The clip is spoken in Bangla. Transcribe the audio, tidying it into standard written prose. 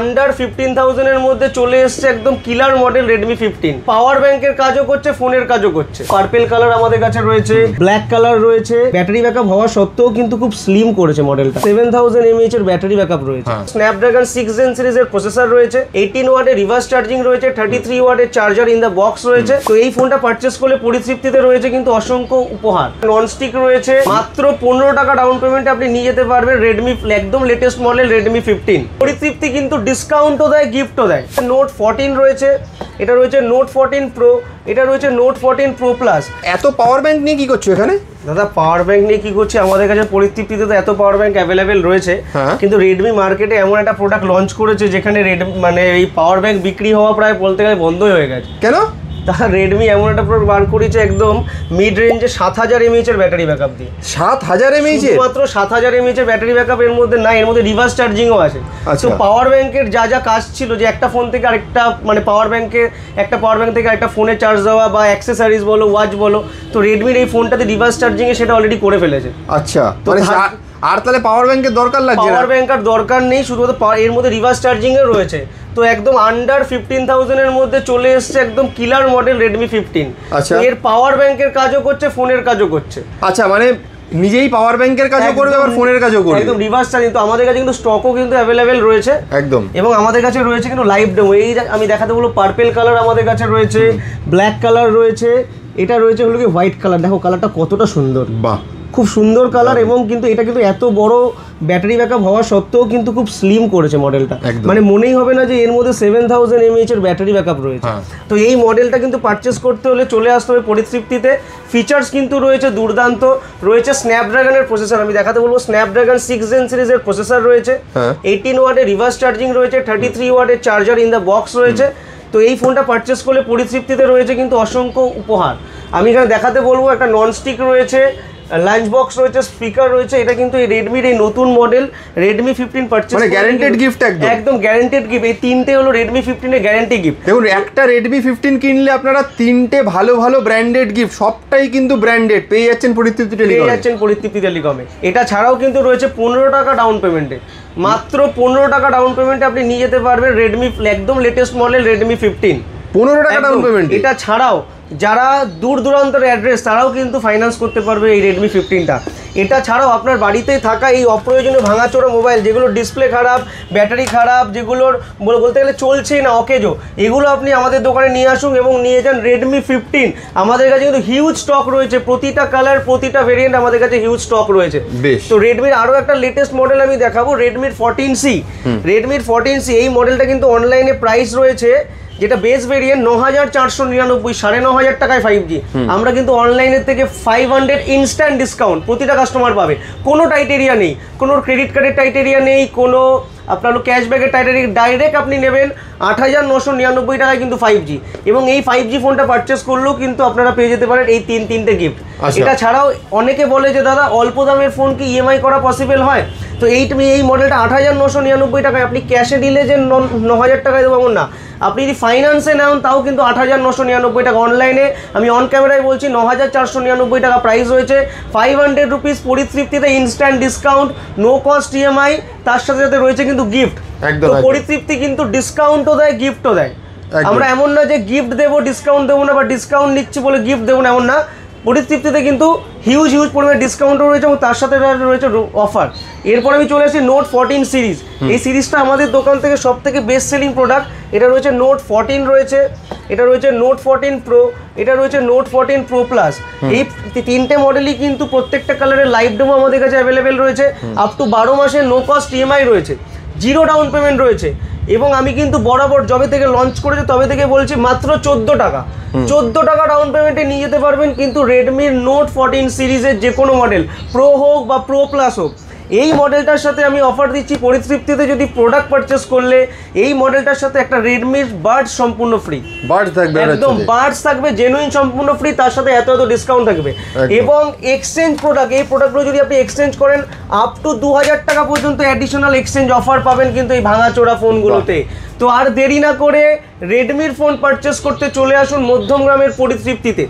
আন্ডার 15,000 এর মধ্যে চলে এসেছে একদম কিলার মডেল Redmi 15। পাওয়ার ব্যাংকের কাজও করছে, ফোনের কাজও করছে। পার্পল কালার আমাদের কাছে রয়েছে, ব্ল্যাক কালার রয়েছে। ব্যাটারি ব্যাকআপ হওয়া সত্ত্বেও কিন্তু খুব স্লিম করেছে মডেলটা। 7000 mAh এর ব্যাটারি ব্যাকআপ রয়েছে। স্ন্যাপড্রাগন 6 Gen সিরিজের প্রসেসর রয়েছে, 18 ওয়াটের রিভার্স চার্জিং রয়েছে, 33 ওয়াটের চার্জার ইন দ্য বক্স রয়েছে। তো এই ফোনটা পারচেজ করলে পরিতৃপ্তিতে রয়েছে কিন্তু অসংখ্য উপহার। ননস্টিক রয়েছে, মাত্র 15 টাকা ডাউন পেমেন্টে আপনি নিয়ে যেতে পারবেন Redmi একদম লেটেস্ট মডেল Redmi 15। পরিতৃপ্তি কিন্তু ডিসকাউন্টও দেয়, গিফটও দেয়। নোট 14 রয়েছে, এটা রয়েছে নোট 14 প্রো, এটা রয়েছে নোট 14 প্রো প্লাস। এত পাওয়ার ব্যাংক নিয়ে কি করছো এখানে? দাদা পাওয়ার ব্যাংক নিয়ে কি করছে, আমাদের কাছে পরিতৃপ্তিতে তো এত পাওয়ার ব্যাংক অ্যাভেলেবেল রয়েছে, কিন্তু রেডমি মার্কেটে এমন একটা প্রোডাক্ট লঞ্চ করেছে যেখানে মানে এই পাওয়ার ব্যাংক বিক্রি হওয়া প্রায় বলতে গেলে বন্ধই হয়ে গেছে। কেন? তা রেডমি এমন একটা প্রোডাক্ট বার করেছে একদম মিড রেঞ্জে 7000 mAh এর ব্যাটারি ব্যাকআপ দিয়ে। 7000 mAh? মাত্র 7000 mAh এর ব্যাটারি ব্যাকআপ এর মধ্যে না, এর মধ্যে রিভার্স চার্জিংও আছে। তো পাওয়ার ব্যাংকের যা যা কাজ ছিল, যে একটা ফোন থেকে আরেকটা মানে পাওয়ার ব্যাংকে একটা পাওয়ার ব্যাংক থেকে একটা ফোনে চার্জ দেওয়া বা অ্যাক্সেসরিজ বলো, ওয়াচ বলো, তো রেডমির এই ফোনটাতে রিভার্স চার্জিং এ সেটা অলরেডি করে ফেলেছে। আচ্ছা, মানে আর তাহলে পাওয়ার ব্যাংকের দরকার লাগছে না? পাওয়ার ব্যাংক আর দরকার নেই, শুধুমাত্র এর মধ্যে রিভার্স চার্জিং এর রয়েছে। তো একদম আন্ডার 15,000 এর মধ্যে চলে এসেছে একদম কিলার মডেল Redmi 15। আচ্ছা, এর পাওয়ার ব্যাংকের কাজও করছে, ফোনের কাজও করছে। আচ্ছা, মানে নিজেই পাওয়ার ব্যাংকের কাজও করবে আবার ফোনের কাজও করবে, একদম রিভার্স চার্জিং। তো আমাদের কাছে কিন্তু স্টকও কিন্তু অ্যাভেলেবেল রয়েছে একদম, এবং আমাদের কাছে রয়েছে কিন্তু লাইভ ডেমো। এই আমি দেখাতে বলবো, পার্পল কালার আমাদের কাছে রয়েছে, ব্ল্যাক কালার রয়েছে, এটা রয়েছে হলো কি হোয়াইট কালার। দেখো কালারটা কতটা সুন্দর, বাহ, খুব সুন্দর কালার। এবং কিন্তু এটা কিন্তু এত বড় ব্যাটারি ব্যাকআপ হওয়া সত্ত্বেও কিন্তু খুব স্লিম করেছে মডেলটা, মানে মনেই হবে না যে এর মধ্যে 7000 mAh এর ব্যাটারি ব্যাকআপ রয়েছে। তো এই মডেলটা কিন্তু পারচেস করতে হলে চলে আসতে হবে পরিতৃপ্তিতে। ফিচার্স কিন্তু রয়েছে দুর্দান্ত, রয়েছে স্ন্যাপড্রাগনের প্রসেসর। আমি দেখাতে বলবো, স্ন্যাপড্রাগন 6 Gen সিরিজের প্রসেসর রয়েছে, 18 ওয়াটের রিভার্স চার্জিং রয়েছে, 33 ওয়াটের চার্জার ইন দ্য বক্স রয়েছে। তো এই ফোনটা পারচেস করলে পরিতৃপ্তিতে রয়েছে কিন্তু অসংখ্য উপহার। আমি এখানে দেখাতে বলবো, একটা ননস্টিক রয়েছে, লাঞ্চ বক্স রয়েছে, স্পিকার রয়েছে। এটা কিন্তু এই রেডমির এই নতুন মডেল Redmi 15 পারচেজ মানে গ্যারান্টেড গিফট, একদম গ্যারান্টেড গিফট। এই তিনটে হলো Redmi 15 এর গ্যারান্টি গিফট। দেখুন, একটা Redmi 15 কিনলে আপনারা তিনটে ভালো ভালো ব্র্যান্ডেড গিফট, সবটাই কিন্তু ব্র্যান্ডেড পেয়ে যাচ্ছেন পরিতৃপ্তি টেলিকমে। এটা ছাড়াও কিন্তু রয়েছে 15 টাকা ডাউন পেমেন্টে, মাত্র 15 টাকা ডাউন পেমেন্টে আপনি নিয়ে যেতে পারবেন Redmi একদম লেটেস্ট মডেল Redmi 15। 15 টাকা ডাউন পেমেন্ট। এটা ছাড়াও যারা দূর দূরান্তের অ্যাড্রেস, তারাও কিন্তু ফাইন্যান্স করতে পারবে এই Redmi 15টা। এটা ছাড়াও আপনার বাড়িতেই থাকা এই অপ্রয়োজনীয় ভাঙাচোরা মোবাইল, যেগুলোর ডিসপ্লে খারাপ, ব্যাটারি খারাপ, যেগুলোর বলতে গেলে চলছেই না, অকেজো, এগুলো আপনি আমাদের দোকানে নিয়ে আসুন এবং নিয়ে যান Redmi 15। আমাদের কাছে কিন্তু হিউজ স্টক রয়েছে, প্রতিটা কালার, প্রতিটা ভেরিয়েন্ট আমাদের কাছে হিউজ স্টক রয়েছে। তো রেডমির আরও একটা লেটেস্ট মডেল আমি দেখাবো, Redmi 14C। Redmi 14C এই মডেলটা কিন্তু অনলাইনে প্রাইস রয়েছে, যেটা বেস ভেরিয়েন্ট 9499, 9500 টাকায় 5G। আমরা কিন্তু অনলাইনের থেকে 500 ইনস্ট্যান্ট ডিসকাউন্ট প্রতিটা কাস্টমার পাবে। কোনো টাইটেরিয়া নেই, কোনো ক্রেডিট কার্ডের টাইটেরিয়া নেই, কোনো আপনার ক্যাশব্যাকের টাইটেরিয়া, ডাইরেক্ট আপনি নেবেন 8999 টাকায় কিন্তু 5G। এবং এই 5G ফোনটা পারচেস করলেও কিন্তু আপনারা পেয়ে যেতে পারেন এই তিনটে গিফট। এটা ছাড়াও অনেকে বলে যে দাদা অল্প দামের ফোন কি ইএমআই করা পসিবল হয়? তো এই মডেলটা 8999 টাকায় আপনি ক্যাশে দিলে যে 9000 টাকায় দেবো এমন না, আপনি যদি ফাইন্যান্সে নেন তাও কিন্তু 8999 টাকা। অনলাইনে আমি অন ক্যামেরায় বলছি 9499 টাকা প্রাইস রয়েছে। 500 রুপিস পরিতৃপ্তিতে instant discount, no cost EMI, তার সাথে সাথে রয়েছে কিন্তু গিফট। তো পরিতৃপ্তি কিন্তু ডিসকাউন্টও দেয়, গিফটও দেয়। আমরা এমন না যে গিফট দেবো ডিসকাউন্ট দেবো না, বা ডিসকাউন্ট নিচ্ছি বলে গিফট দেবো না, এমন না। পরিতৃপ্তিতে কিন্তু হিউজ পরিমাণে ডিসকাউন্টও রয়েছে এবং তার সাথে রয়েছে অফার। এরপর আমি চলে আসি নোট 14 সিরিজ। এই সিরিজটা আমাদের দোকান থেকে সব থেকে বেস্ট সেলিং প্রোডাক্ট। এটা রয়েছে নোট 14 রয়েছে, এটা রয়েছে নোট 14 প্রো, এটা রয়েছে নোট 14 প্রো প্লাস। এই তিনটে মডেলই কিন্তু প্রত্যেকটা কালারের লাইভ ডেমো আমাদের কাছে অ্যাভেলেবেল রয়েছে। আপ টু 12 মাসের নো কস্ট ইএমআই রয়েছে, 0 ডাউন পেমেন্ট রয়েছে। এবং আমি কিন্তু বরাবর যবে থেকে লঞ্চ করেছে তবে থেকে বলছি, মাত্র 14 টাকা 14 টাকা ডাউন পেমেন্টে নিয়ে যেতে পারবেন কিন্তু রেডমির নোট 14 সিরিজের যে কোনো মডেল, প্রো হোক বা প্রো প্লাস হোক। এই মডেলটার সাথে আমি অফার দিচ্ছি পরিতৃপ্তিতে, যদি প্রোডাক্ট পারচেস করলে এই মডেলটার সাথে একটা রেডমির বাডস সম্পূর্ণ ফ্রি, বাডস থাকবে, একদম বাডস থাকবে জেনুইন সম্পূর্ণ ফ্রি, তার সাথে এত ডিসকাউন্ট থাকবে। এবং এক্সচেঞ্জ প্রোডাক্ট, এই প্রোডাক্টগুলো যদি আপনি এক্সচেঞ্জ করেন আপ টু 2000 টাকা পর্যন্ত অ্যাডিশনাল এক্সচেঞ্জ অফার পাবেন কিন্তু এই ভাঙাচোরা ফোনগুলোতে। তো আর দেরি না করে রেডমির ফোন পারচেস করতে চলে আসুন মধ্যমগ্রামের পরিতৃপ্তিতে।